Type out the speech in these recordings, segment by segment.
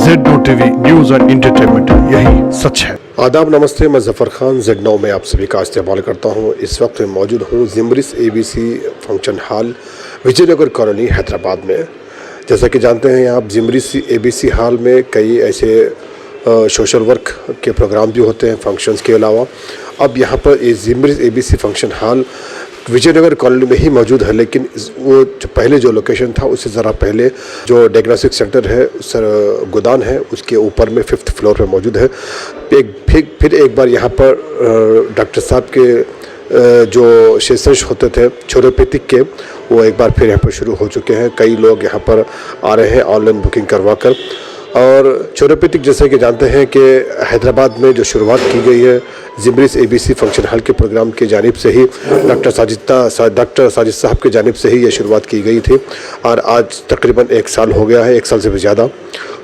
Z TV news and entertainment, यही सच है। आदाब, नमस्ते। मैं जफर खान Z में आप सभी का इस्तेमाल करता हूं। इस वक्त मैं मौजूद हूं जिमरिस ABC function hall, Vijayanagar colony, Hyderabad में। जैसा कि जानते हैं, आप जिमरिस ABC हॉल में कई ऐसे सोशल वर्क के प्रोग्राम भी होते हैं फंक्शंस के अलावा। अब यहाँ पर ये जिमरिस ABC function hall Vijayanagar colony में ही मौजूद है, लेकिन वो जो पहले जो लोकेशन था उससे ज़रा पहले जो डायग्नोस्टिक सेंटर है, गोदान है, उसके ऊपर में 5th फ्लोर पे मौजूद है। फिर एक बार यहाँ पर डॉक्टर साहब के जो सेशंस होते थे छोरोपैथिक के, वो एक बार फिर यहाँ पर शुरू हो चुके हैं। कई लोग यहाँ पर आ रहे हैं ऑनलाइन बुकिंग करवा कर। और छोरोपैथिक, जैसे कि जानते हैं कि हैदराबाद में जो शुरुआत की गई है जिमरिस ABC फंक्शन हॉल के प्रोग्राम की जानिब से ही, डॉक्टर साजिद साहब की जानिब से ही ये शुरुआत की गई थी। और आज तकरीबन 1 साल हो गया है, 1 साल से भी ज़्यादा।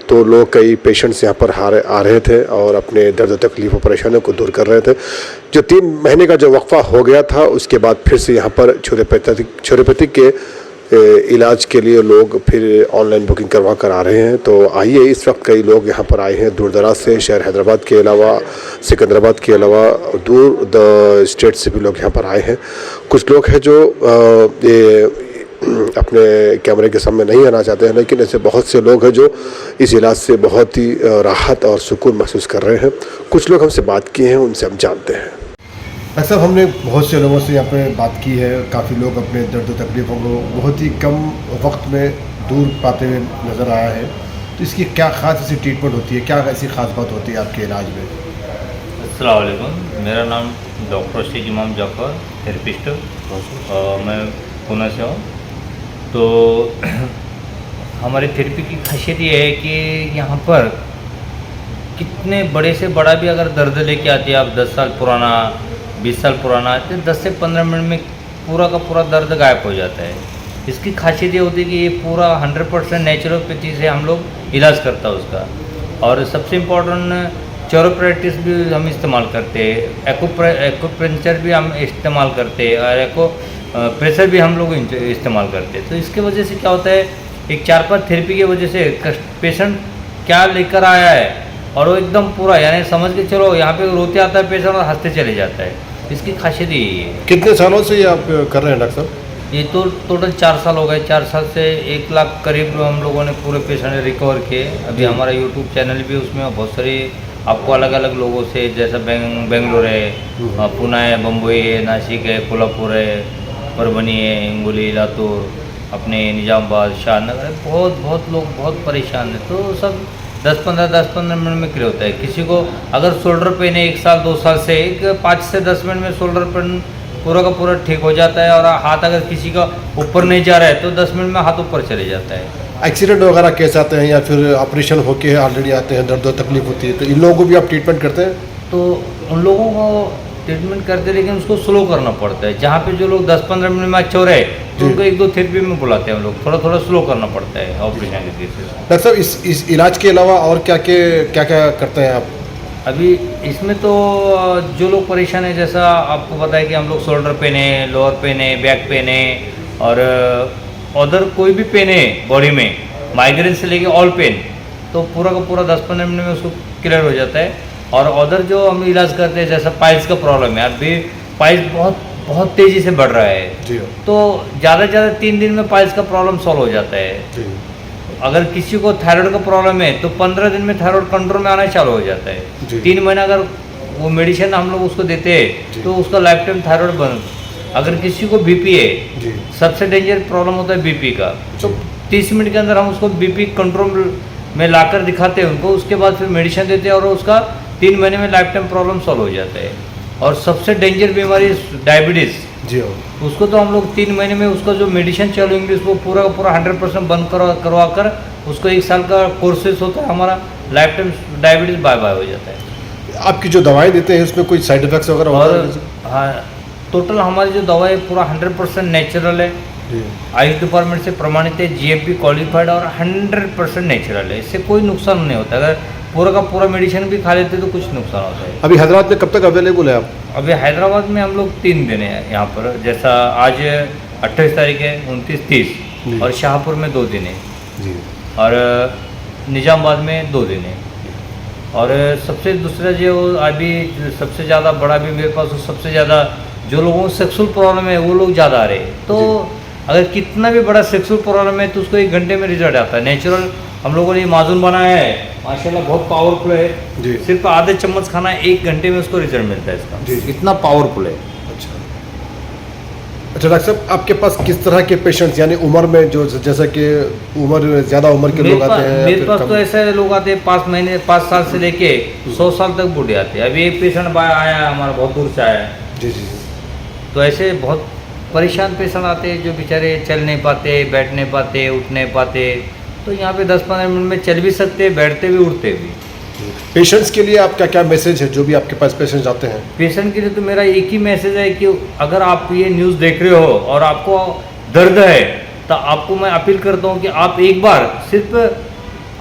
तो लोग, कई पेशेंट्स यहाँ पर आ रहे थे और अपने दर्द तकलीफ और परेशानियों को दूर कर रहे थे। जो 3 महीने का जो वक्फा हो गया था, उसके बाद फिर से यहाँ पर छोरोपैथिक के इलाज के लिए लोग फिर ऑनलाइन बुकिंग करवा कर आ रहे हैं। तो आइए, इस वक्त कई लोग यहाँ पर आए हैं दूर दराज से, शहर हैदराबाद के अलावा, सिकंदराबाद के अलावा दूर द स्टेट से भी लोग यहाँ पर आए हैं। कुछ लोग हैं जो ये अपने कैमरे के सामने नहीं आना चाहते हैं, लेकिन ऐसे बहुत से लोग हैं जो इस इलाज से बहुत ही राहत और सुकून महसूस कर रहे हैं। कुछ लोग हमसे बात किए हैं, उनसे हम जानते हैं। अक्सर हमने बहुत से लोगों से यहाँ पे बात की है। काफ़ी लोग अपने दर्द तकलीफ़ों को बहुत ही कम वक्त में दूर पाते हुए नज़र आया है। तो इसकी क्या ख़ास ऐसी ट्रीटमेंट होती है, क्या ऐसी ख़ास बात होती है आपके इलाज में? अस्सलाम वालेकुम, मेरा नाम डॉक्टर रशीद इमाम जाफ़र, थेरेपिस्ट, मैं पुणे से हूँ। तो हमारी थेरेपी की खासियत ये है कि यहाँ पर कितने बड़े से बड़ा भी अगर दर्द लेके आते हैं आप, 10 साल पुराना, 20 साल पुराना, तो 10 से 15 मिनट में पूरा का पूरा दर्द गायब हो जाता है। इसकी खासियत ये होती है कि ये पूरा 100% नेचुरोपैथी से हम लोग इलाज करता है उसका। और सबसे इम्पोर्टेंट चोरोप्रैक्टिस भी हम इस्तेमाल करते हैं, एक्यूप्रेशर भी हम इस्तेमाल करते हैं, और प्रेशर भी हम लोग इस्तेमाल करते हैं। तो इसके वजह से क्या होता है, एक 4-5 थेरेपी की वजह से पेशेंट क्या लेकर आया है और वो एकदम पूरा, यानी समझ के चलो, यहाँ पे रोते आता है पेशेंट और हंसते चले जाता है। इसकी खासियत यही है। कितने सालों से ये आप कर रहे हैं डॉक्टर साहब? ये तो टोटल 4 साल हो गए। 4 साल से 1 लाख करीब हम लोगों ने पूरे पेशेंट रिकवर किए। अभी हमारा यूट्यूब चैनल भी, उसमें बहुत सारी आपको अलग अलग लोगों से, जैसा बेंगलोर है, पुणे है, बम्बई है, नासिक है, कोल्हापुर है, परभनी है, हिंगोली, लातूर, अपने निजामाबाद, शाहनगर है, बहुत लोग बहुत परेशान हैं। तो सब 10-15 मिनट में क्लियर होता है। किसी को अगर शोल्डर पेन है 1 साल 2 साल से, 5 से 10 मिनट में शोल्डर पेन पूरा का पूरा ठीक हो जाता है। और हाथ अगर किसी का ऊपर नहीं जा रहा है तो 10 मिनट में हाथ ऊपर चले जाता है। एक्सीडेंट वगैरह केस आते हैं या फिर ऑपरेशन होके ऑलरेडी आते हैं, दर्द तकलीफ होती है, तो इन लोगों को भी आप ट्रीटमेंट करते हैं? तो उन लोगों को ट्रीटमेंट करते हैं, लेकिन उसको स्लो करना पड़ता है। जहाँ पे जो लोग 10-15 मिनट में अच्छे हो रहे हैं तो उनको 1-2 थेरेपी में बुलाते हैं हम लोग। थोड़ा स्लो करना पड़ता है ऑपरेशन के केसेस। डॉक्टर साहब, इस इलाज के अलावा और क्या करते हैं आप? अभी इसमें तो जो लोग परेशान है, जैसा आपको पता है कि हम लोग शोल्डर पेन है, लोअर पेन है, बैक पेन है, और अदर कोई भी पेन है बॉडी में, माइग्रेन से लेके ऑल पेन, तो पूरा का पूरा 10-15 मिनट में उसको क्लियर हो जाता है। और अदर जो हम इलाज करते हैं, जैसा पाइल्स का प्रॉब्लम है, अभी पाइल्स बहुत तेज़ी से बढ़ रहा है जी, तो ज़्यादा से ज़्यादा 3 दिन में पाइल्स का प्रॉब्लम सॉल्व हो जाता है जी। अगर किसी को थायराइड का प्रॉब्लम है तो 15 दिन में थायराइड कंट्रोल में आना चालू हो जाता है। 3 महीना अगर वो मेडिसिन हम लोग उसको देते हैं तो उसका लाइफ टाइम थायराइड बन। अगर किसी को बीपी है, सबसे डेंजर प्रॉब्लम होता है बीपी का, तो 30 मिनट के अंदर हम उसको बीपी कंट्रोल में लाकर दिखाते हैं उनको, उसके बाद फिर मेडिसिन देते हैं और उसका 3 महीने में लाइफ टाइम प्रॉब्लम सॉल्व हो जाता है। और सबसे डेंजर बीमारी डायबिटीज़ जी, उसको तो हम लोग 3 महीने में उसका जो मेडिसिन चालू होंगे उसको पूरा का पूरा 100% बंद करवा कर उसको 1 साल का कोर्सेस होता है हमारा, लाइफ टाइम डायबिटीज़ बाय हो जाता है। आपकी जो दवाएं देते हैं उसमें कोई साइड इफेक्ट्स वगैरह? और हाँ, टोटल हमारी जो दवा है पूरा 100% नेचुरल है, आयुष डिपार्टमेंट से प्रमाणित है, GMP क्वालिफाइड, और 100% नेचुरल है। इससे कोई नुकसान नहीं होता। अगर पूरा का पूरा मेडिसिन भी खा लेते तो कुछ नुकसान होता है। अभी हैदराबाद में कब तक अवेलेबल है आप? अभी हैदराबाद में हम लोग 3 दिन हैं यहाँ पर, जैसा आज 28 तारीख है, 29, 30, और शाहपुर में 2 दिन है। जी। और निजामाबाद में 2 दिन है। और सबसे दूसरा जो अभी सबसे ज़्यादा बड़ा भी मेरे पास, सबसे ज़्यादा जो लोगों को सेक्सुअल प्रॉब्लम है वो लोग ज़्यादा आ रहे हैं। तो अगर कितना भी बड़ा सेक्सुअल प्रॉब्लम है तो उसको 1 घंटे में रिजल्ट आता है। नेचुरल हम लोगों ने ये माजून बनाया है, माशाल्लाह बहुत पावरफुल है। सिर्फ आधे चम्मच खाना 1 घंटे में उसको रिजल्ट मिलता है इसका, इतना पावरफुल है। अच्छा डॉक्टर साहब, आपके पास किस तरह के पेशेंट्स, यानी उम्र में जो जैसा कि उम्र ज़्यादा उम्र के लोग आते हैं? मेरे पास तो ऐसे लोग आते हैं 5 साल से लेके 100 साल तक बूढ़े आते हैं। अभी एक पेशेंट आया है हमारा, बहुत दूर से आया है। जी। तो ऐसे बहुत परेशान पेशेंट आते हैं जो बेचारे चल नहीं पाते, बैठ नहीं पाते, उठ नहीं पाते। तो यहाँ पे 10-15 मिनट में चल भी सकते, बैठते भी, उठते भी। पेशेंट्स के लिए आपका क्या मैसेज है, जो भी आपके पास पेशेंट्स आते हैं? पेशेंट के लिए तो मेरा एक ही मैसेज है कि अगर आप ये न्यूज़ देख रहे हो और आपको दर्द है तो आपको मैं अपील करता हूँ कि आप एक बार सिर्फ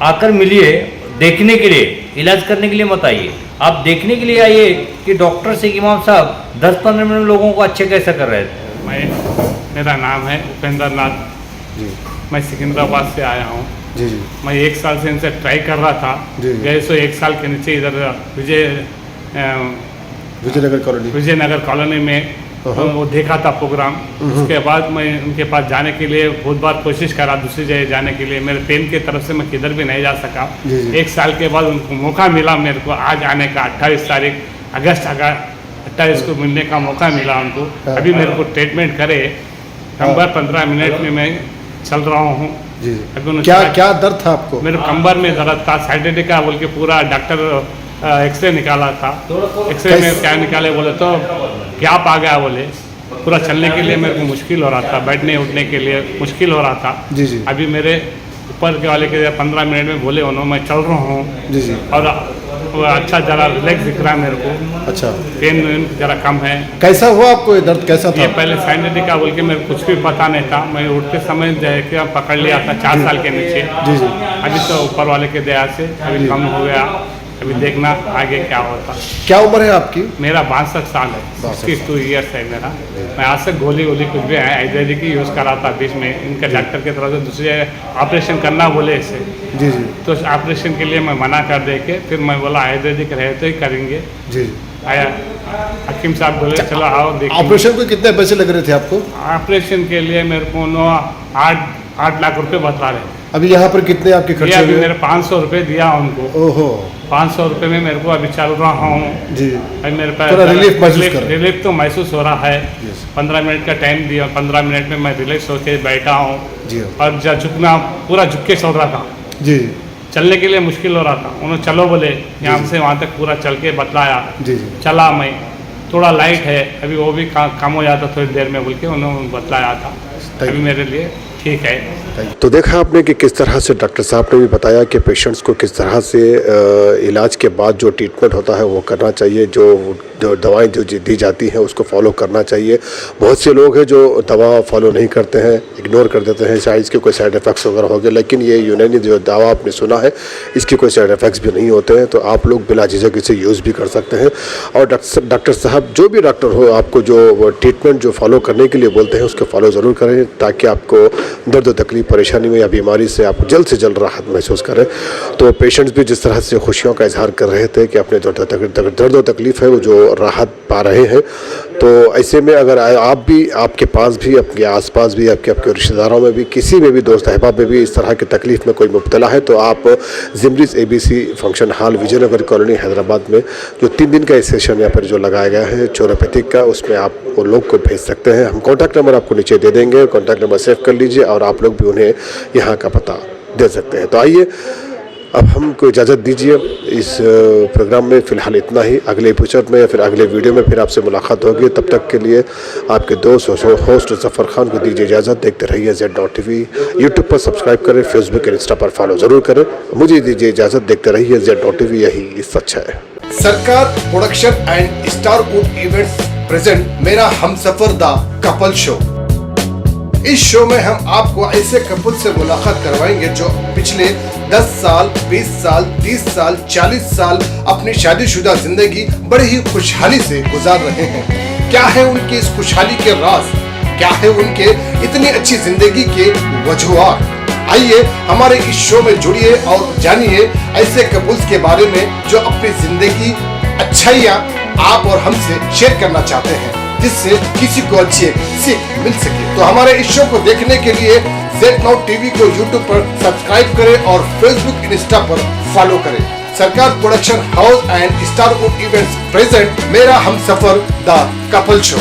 आकर मिलिए, देखने के लिए, इलाज करने के लिए मत आइए। आप देखने के लिए आइए कि डॉक्टर शेख इमाम साहब 10-15 मिनट लोगों को अच्छे कैसे कर रहे थे। मेरा नाम है उपेंद्र नाथ जी, मैं सिकंदराबाद से आया हूँ। जी। मैं 1 साल से इनसे ट्राई कर रहा था। जैसे 1 साल के नीचे इधर विजयनगर कॉलोनी में वो देखा था प्रोग्राम। उसके बाद मैं उनके पास जाने के लिए बहुत बार कोशिश करा, दूसरी जगह जाने के लिए। मेरे पेन की तरफ से मैं किधर भी नहीं जा सका। 1 साल के बाद उनको मौका मिला मेरे को आज आने का। 28 तारीख अगस्त 28 को मिलने का मौका मिला उनको। अभी मेरे को ट्रीटमेंट करे, कमर 15 मिनट में मैं चल रहा हूँ। क्या दर्द था आपको? मेरे कमर में दर्द था, साइडेटिका बोल के पूरा डॉक्टर एक्सरे निकाला था। एक्सरे में क्या निकाले बोले तो गैप आ गया बोले। पूरा चलने के लिए मेरे को मुश्किल हो रहा था, बैठने उठने के लिए मुश्किल हो रहा था। जी। अभी मेरे ऊपर के वाले के 15 मिनट में बोले उन्होंने, मैं चल रहा हूँ। जी। और अच्छा जरा रिलैक्स दिख रहा है मेरे को। अच्छा, पेन जरा कम है। कैसा हुआ आपको, ये दर्द कैसा था? ये पहले साइनेटिका बोल के मेरे को कुछ भी पता नहीं था। मैं उठते समय जाके पकड़ लिया था 4 साल के नीचे। जी। अभी तो ऊपर वाले के दया से अभी कम हो गया। अभी देखना आगे क्या होता। क्या उम्र है आपकी? मेरा 62 साल है, 62 ईयर्स है मेरा। मैं आज तक गोली कुछ भी आयुर्वेदिक ही यूज़ करा था। बीच में इनका डॉक्टर की तरफ से दूसरे ऑपरेशन करना बोले इसे। जी। तो ऑपरेशन के लिए मैं मना कर दे के फिर मैं बोला आयुर्वेदिक रहे तो ही करेंगे। जी। आया हकीम साहब बोले चलो आओ देखिए। ऑपरेशन को कितने पैसे लग रहे थे आपको? ऑपरेशन के लिए मेरे को 8 लाख रुपए बता रहे। अभी यहाँ पर कितने आपके खर्चे हुए? मेरे 500 रुपये दिया उनको। ओहो। 500 रुपये में मेरे को अभी चल रहा हूँ। जी। अभी मेरे पास रिलीफ तो महसूस हो रहा है। 15 मिनट का टाइम दिया, 15 मिनट में मैं रिलैक्स होकर बैठा हूँ। जी। और झुकना पूरा झुक के चल रहा था। जी। चलने के लिए मुश्किल हो रहा था। उन्होंने चलो बोले, यहाँ से वहाँ तक पूरा चल के बतलाया। जी। चला मैं, थोड़ा लाइट है अभी, वो भी कम हो जाता थोड़ी देर में बोल के उन्होंने बतलाया था। अभी मेरे लिए ठीक है। तो देखा आपने कि किस तरह से डॉक्टर साहब ने भी बताया कि पेशेंट्स को किस तरह से इलाज के बाद जो ट्रीटमेंट होता है वो करना चाहिए, जो दवाएं जो दी जाती हैं उसको फॉलो करना चाहिए। बहुत से लोग हैं जो दवा फॉलो नहीं करते हैं, इग्नोर कर देते हैं, शायद इसके कोई साइड इफ़ेक्ट्स वगैरह हो गए। लेकिन ये यूनानी जो दवा आपने सुना है इसके कोई साइड इफ़ेक्ट्स भी नहीं होते हैं, तो आप लोग बिला झिझक इसे यूज़ भी कर सकते हैं। और डॉक्टर साहब, जो भी डॉक्टर हो, आपको जो ट्रीटमेंट जो फॉलो करने के लिए बोलते हैं उसको फॉलो ज़रूर करें, ताकि आपको दर्द व तकलीफ, परेशानी में या बीमारी से आप जल्द से जल्द राहत महसूस करें। तो पेशेंट्स भी जिस तरह से खुशियों का इजहार कर रहे थे कि अपने दर्द व तकलीफ है वो जो राहत पा रहे हैं, तो ऐसे में अगर आप भी, आपके पास भी, अपने आसपास भी, आपके रिश्तेदारों में भी, किसी में भी, दोस्त अहबाब में भी इस तरह की तकलीफ में कोई मुब्तला है, तो आप जिमरिस ABC function hall Vijayanagar colony Hyderabad में जो 3 दिन का सेशन यहाँ पर जो लगाया गया है चोरोपैथिक का, उसमें आप वो लोग को भेज सकते हैं। हम कॉन्टैक्ट नंबर आपको नीचे दे देंगे, कॉन्टैक्ट नंबर सेव कर लीजिए और आप लोग भी उन्हें यहाँ का पता दे सकते हैं। तो आइए अब हमको इजाज़त दीजिए इस प्रोग्राम में। फ़िलहाल इतना ही। अगले एपिसोड में या फिर अगले वीडियो में फिर आपसे मुलाकात होगी। तब तक के लिए आपके दोस्त होस्ट ज़फ़र खान को दीजिए इजाज़त। देखते रहिए Z.TV। यूट्यूब पर सब्सक्राइब करें, फेसबुक और इंस्टा पर फॉलो ज़रूर करें। मुझे दीजिए इजाज़त। देखते रहिए Z.TV, यही सच है। सरकार production and Starwood events present मेरा हमसफर दा कपल शो। इस शो में हम आपको ऐसे कपल से मुलाकात करवाएंगे जो पिछले 10 साल, 20 साल, 30 साल, 40 साल अपनी शादीशुदा जिंदगी बड़ी ही खुशहाली से गुजार रहे हैं। क्या है उनकी इस खुशहाली के राज, क्या है उनके इतनी अच्छी जिंदगी के वजूहात, आइए हमारे इस शो में जुड़िए और जानिए ऐसे कपल्स के बारे में जो अपनी जिंदगी अच्छाइयाँ आप और हमसे शेयर करना चाहते हैं, जिससे किसी को अच्छी सीख मिल सके। तो हमारे इस शो को देखने के लिए Z-Now TV को YouTube पर सब्सक्राइब करें और Facebook इंस्टा पर फॉलो करें। सरकार production house and Starwood events present मेरा हमसफर द कपल शो।